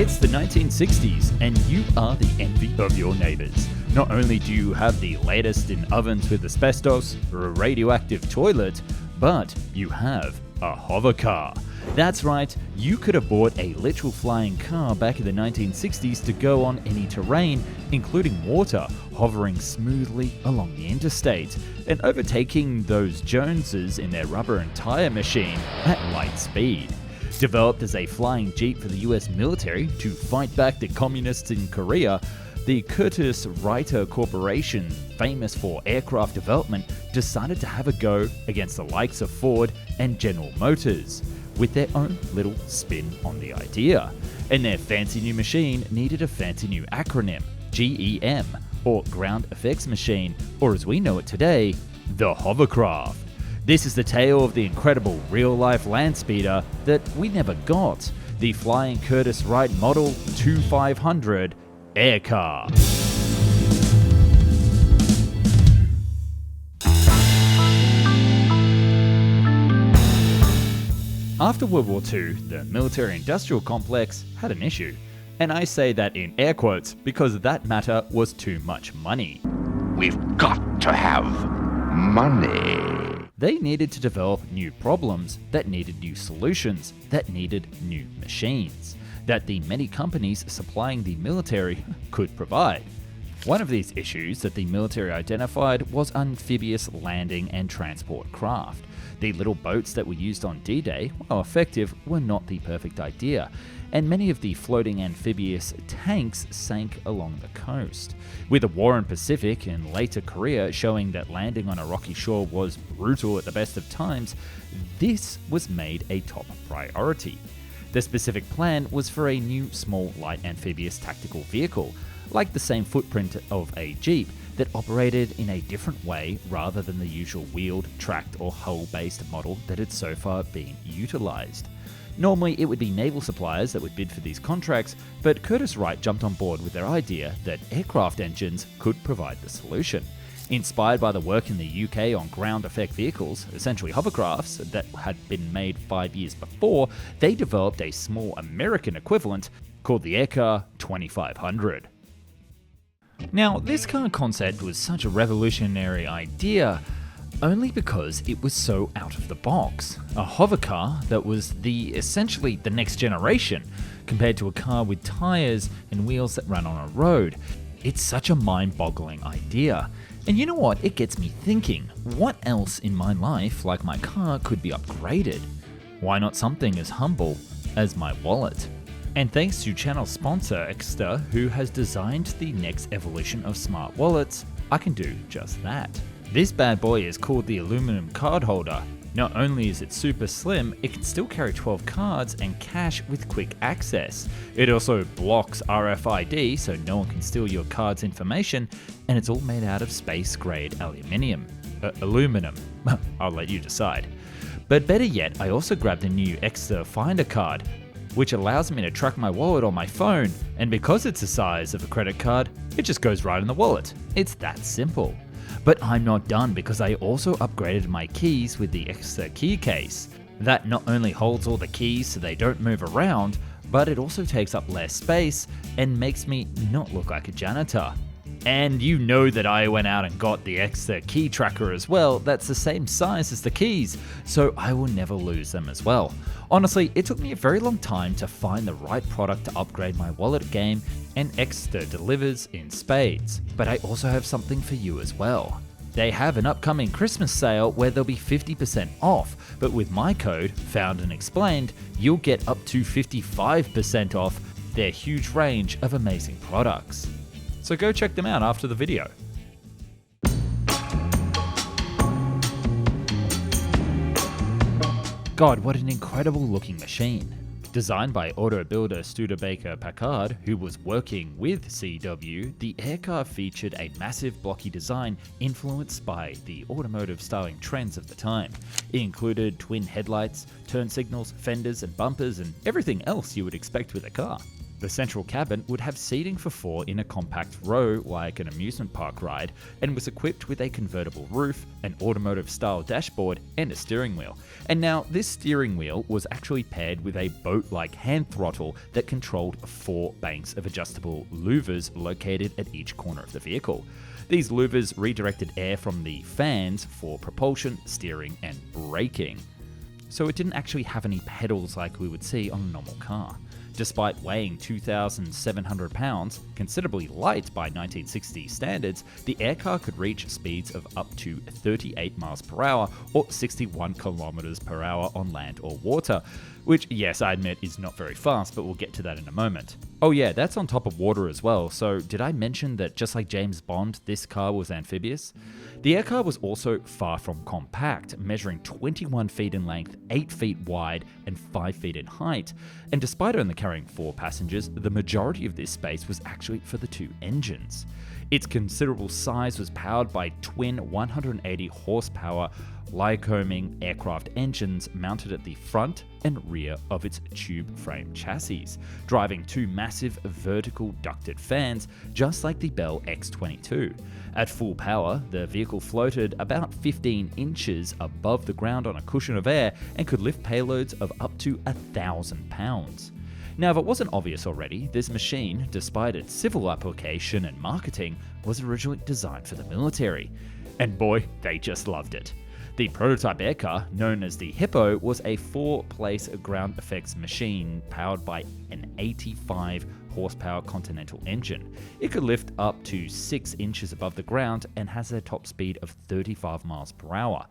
It's the 1960s, and you are the envy of your neighbors. Not only do you have the latest in ovens with asbestos or a radioactive toilet, but you have a hover car. That's right, you could have bought a literal flying car back in the 1960s to go on any terrain, including water, hovering smoothly along the interstate, and overtaking those Joneses in their rubber and tire machine at light speed. Developed as a flying jeep for the US military to fight back the communists in Korea, the Curtiss-Wright Corporation, famous for aircraft development, decided to have a go against the likes of Ford and General Motors, with their own little spin on the idea. And their fancy new machine needed a fancy new acronym, GEM, or Ground Effects Machine, or as we know it today, the hovercraft. This is the tale of the incredible real-life land speeder that we never got, the flying Curtiss-Wright Model 2500 air car. After World War II, the military-industrial complex had an issue. And I say that in air quotes because that matter was too much money. We've got to have money. They needed to develop new problems that needed new solutions, that needed new machines, that the many companies supplying the military could provide. One of these issues that the military identified was amphibious landing and transport craft. The little boats that were used on D-Day, while effective, were not the perfect idea, and many of the floating amphibious tanks sank along the coast. With the war in Pacific and later Korea showing that landing on a rocky shore was brutal at the best of times, this was made a top priority. The specific plan was for a new small light amphibious tactical vehicle, like the same footprint of a Jeep, that operated in a different way rather than the usual wheeled, tracked or hull-based model that had so far been utilised. Normally it would be naval suppliers that would bid for these contracts, but Curtiss-Wright jumped on board with their idea that aircraft engines could provide the solution. Inspired by the work in the UK on ground effect vehicles, essentially hovercrafts, that had been made 5 years before, they developed a small American equivalent called the Aircar 2500. Now, this car concept was such a revolutionary idea only because it was so out of the box. A hover car that was essentially the next generation compared to a car with tires and wheels that run on a road. It's such a mind-boggling idea. And you know what? It gets me thinking, what else in my life, like my car, could be upgraded? Why not something as humble as my wallet? And thanks to channel sponsor Exeter, who has designed the next evolution of smart wallets, I can do just that. This bad boy is called the aluminum card holder. Not only is it super slim, it can still carry 12 cards and cash with quick access. It also blocks RFID so no one can steal your card's information, and it's all made out of space-grade aluminum. I'll let you decide. But better yet, I also grabbed a new Exeter Finder card, which allows me to track my wallet on my phone, and because it's the size of a credit card, it just goes right in the wallet. It's that simple. But I'm not done because I also upgraded my keys with the Exeter key case. That not only holds all the keys so they don't move around, but it also takes up less space and makes me not look like a janitor. And you know that I went out and got the Exeter key tracker as well. That's the same size as the keys, so I will never lose them as well. Honestly, it took me a very long time to find the right product to upgrade my wallet game, and Exeter delivers in spades. But I also have something for you as well. They have an upcoming Christmas sale where they'll be 50% off, but with my code, Found and Explained, you'll get up to 55% off their huge range of amazing products. So go check them out after the video. God, what an incredible looking machine. Designed by auto builder Studebaker Packard, who was working with CW, the aircar featured a massive blocky design influenced by the automotive styling trends of the time. It included twin headlights, turn signals, fenders and bumpers, and everything else you would expect with a car. The central cabin would have seating for 4 in a compact row like an amusement park ride, and was equipped with a convertible roof, an automotive-style dashboard, and a steering wheel. And now, this steering wheel was actually paired with a boat-like hand throttle that controlled 4 banks of adjustable louvers located at each corner of the vehicle. These louvers redirected air from the fans for propulsion, steering, and braking. So it didn't actually have any pedals like we would see on a normal car. Despite weighing 2,700 pounds, considerably light by 1960 standards, the aircar could reach speeds of up to 38 miles per hour or 61 kilometers per hour on land or water, which, yes, I admit is not very fast, but we'll get to that in a moment. Oh yeah, that's on top of water as well, so did I mention that just like James Bond, this car was amphibious? The aircar was also far from compact, measuring 21 feet in length, 8 feet wide, and 5 feet in height. And despite only carrying 4 passengers, the majority of this space was actually for the 2 engines. Its considerable size was powered by twin 180 horsepower Lycoming aircraft engines mounted at the front and rear of its tube frame chassis, driving 2 massive vertical ducted fans just like the Bell X-22. At full power, the vehicle floated about 15 inches above the ground on a cushion of air and could lift payloads of up to 1,000 pounds. Now, if it wasn't obvious already, this machine, despite its civil application and marketing, was originally designed for the military. And boy, they just loved it. The prototype aircar, known as the Hippo, was a 4-place ground effects machine powered by an 85 horsepower Continental engine. It could lift up to 6 inches above the ground and has a top speed of 35 miles per hour.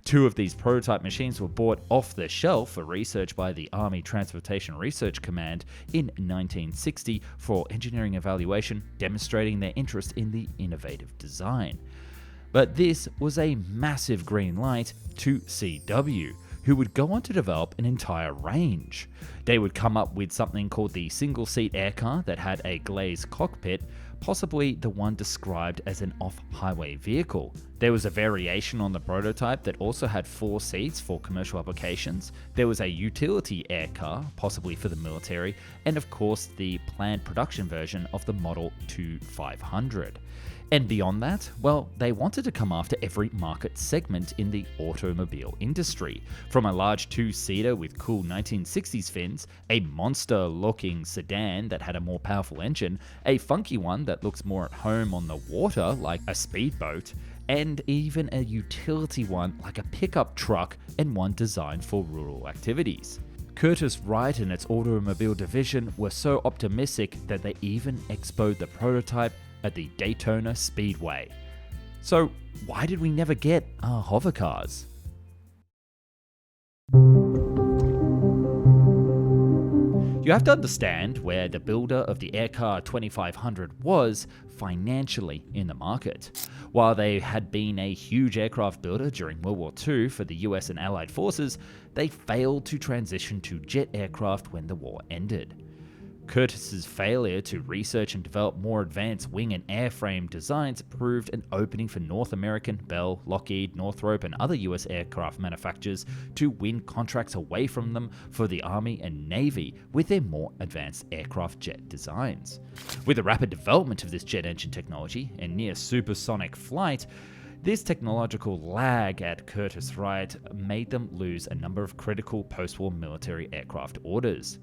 2 of these prototype machines were bought off the shelf for research by the Army Transportation Research Command in 1960 for engineering evaluation, demonstrating their interest in the innovative design. But this was a massive green light to CW, who would go on to develop an entire range. They would come up with something called the single-seat aircar that had a glazed cockpit, possibly the one described as an off-highway vehicle. There was a variation on the prototype that also had 4 seats for commercial applications. There was a utility aircar, possibly for the military, and of course the planned production version of the Model 2500. And beyond that, well, they wanted to come after every market segment in the automobile industry. From a large 2-seater with cool 1960s fins, a monster-looking sedan that had a more powerful engine, a funky one that looks more at home on the water like a speedboat, and even a utility one like a pickup truck and one designed for rural activities. Curtiss-Wright and its automobile division were so optimistic that they even expoed the prototype at the Daytona Speedway. So why did we never get our hover cars? You have to understand where the builder of the Aircar 2500 was financially in the market. While they had been a huge aircraft builder during World War II for the US and Allied forces, they failed to transition to jet aircraft when the war ended. Curtiss's failure to research and develop more advanced wing and airframe designs proved an opening for North American, Bell, Lockheed, Northrop, and other US aircraft manufacturers to win contracts away from them for the Army and Navy with their more advanced aircraft jet designs. With the rapid development of this jet engine technology and near supersonic flight, this technological lag at Curtiss-Wright made them lose a number of critical post-war military aircraft orders.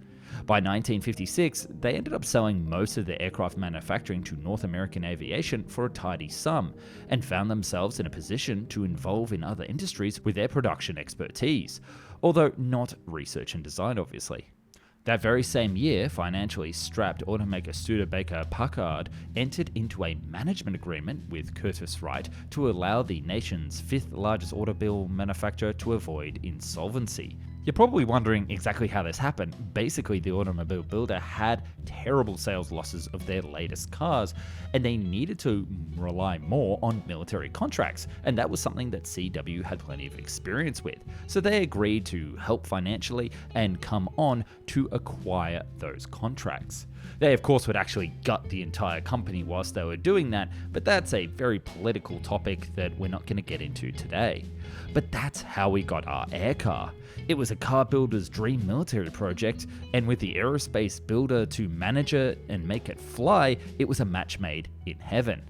By 1956, they ended up selling most of their aircraft manufacturing to North American Aviation for a tidy sum, and found themselves in a position to involve in other industries with their production expertise, although not research and design, obviously. That very same year, financially strapped automaker Studebaker Packard entered into a management agreement with Curtiss-Wright to allow the nation's 5th largest automobile manufacturer to avoid insolvency. You're probably wondering exactly how this happened. Basically, the automobile builder had terrible sales losses of their latest cars, and they needed to rely more on military contracts, and that was something that CW had plenty of experience with. So they agreed to help financially and come on to acquire those contracts. They of course would actually gut the entire company whilst they were doing that, but that's a very political topic that we're not going to get into today. But that's how we got our air car. It was a car builder's dream military project, and with the aerospace builder to manage it and make it fly, it was a match made in heaven.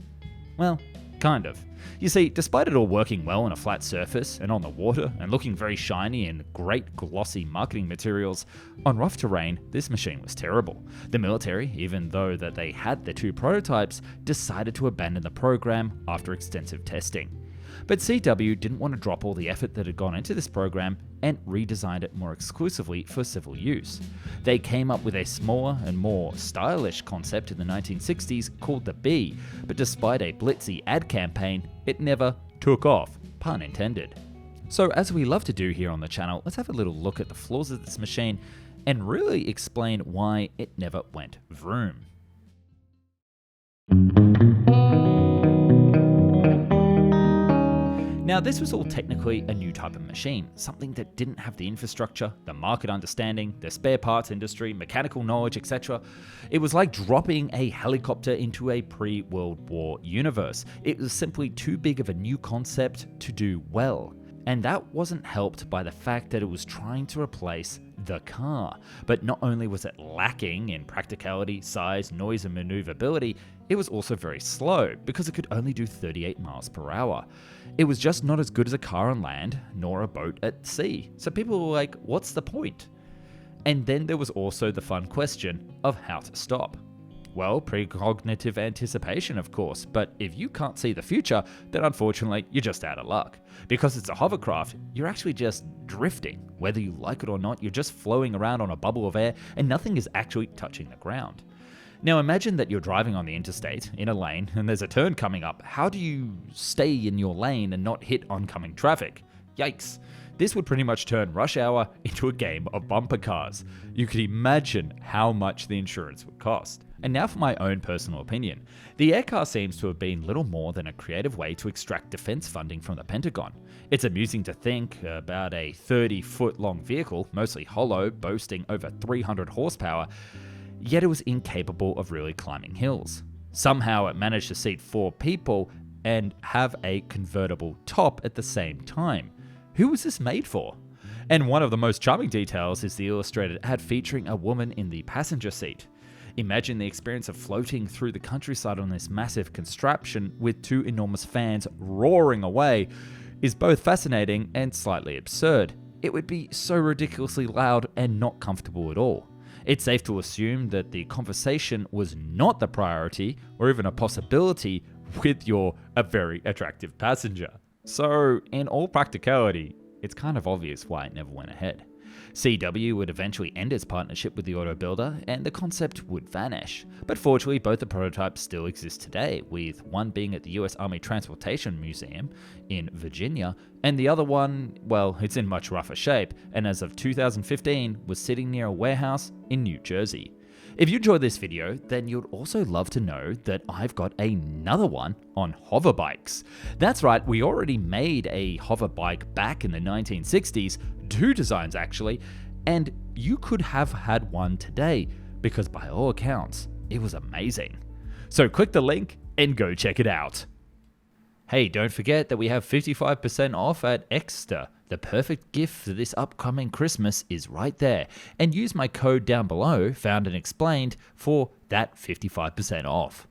Well, kind of. You see, despite it all working well on a flat surface and on the water and looking very shiny in great glossy marketing materials, on rough terrain, this machine was terrible. The military, even though that they had their 2 prototypes, decided to abandon the program after extensive testing. But CW didn't want to drop all the effort that had gone into this program and redesigned it more exclusively for civil use. They came up with a smaller and more stylish concept in the 1960s called the Bee, but despite a blitzy ad campaign, it never took off, pun intended. So as we love to do here on the channel, let's have a little look at the flaws of this machine and really explain why it never went vroom. Now, this was all technically a new type of machine, something that didn't have the infrastructure, the market understanding, the spare parts industry, mechanical knowledge, etc. It was like dropping a helicopter into a pre-World War universe. It was simply too big of a new concept to do well. And that wasn't helped by the fact that it was trying to replace the car. But not only was it lacking in practicality, size, noise, and maneuverability, it was also very slow because it could only do 38 miles per hour. It was just not as good as a car on land, nor a boat at sea. So people were like, what's the point? And then there was also the fun question of how to stop. Well, precognitive anticipation, of course, but if you can't see the future, then unfortunately, you're just out of luck. Because it's a hovercraft, you're actually just drifting. Whether you like it or not, you're just flowing around on a bubble of air and nothing is actually touching the ground. Now imagine that you're driving on the interstate in a lane and there's a turn coming up. How do you stay in your lane and not hit oncoming traffic? Yikes. This would pretty much turn Rush Hour into a game of bumper cars. You could imagine how much the insurance would cost. And now for my own personal opinion. The aircar seems to have been little more than a creative way to extract defense funding from the Pentagon. It's amusing to think about a 30-foot long vehicle, mostly hollow, boasting over 300 horsepower, yet it was incapable of really climbing hills. Somehow it managed to seat 4 people and have a convertible top at the same time. Who was this made for? And one of the most charming details is the illustrated ad featuring a woman in the passenger seat. Imagine the experience of floating through the countryside on this massive contraption with 2 enormous fans roaring away is both fascinating and slightly absurd. It would be so ridiculously loud and not comfortable at all. It's safe to assume that the conversation was not the priority or even a possibility with a very attractive passenger. So, in all practicality, it's kind of obvious why it never went ahead. CW would eventually end its partnership with the auto builder and the concept would vanish. But fortunately, both the prototypes still exist today, with one being at the US Army Transportation Museum in Virginia, and the other one, well, it's in much rougher shape, and as of 2015 was sitting near a warehouse in New Jersey. If you enjoyed this video, then you'd also love to know that I've got another one on hover bikes. That's right, we already made a hover bike back in the 1960s, 2 designs actually, and you could have had one today because by all accounts, it was amazing. So click the link and go check it out. Hey, don't forget that we have 55% off at Exeter. The perfect gift for this upcoming Christmas is right there. And use my code down below, found and explained, for that 55% off.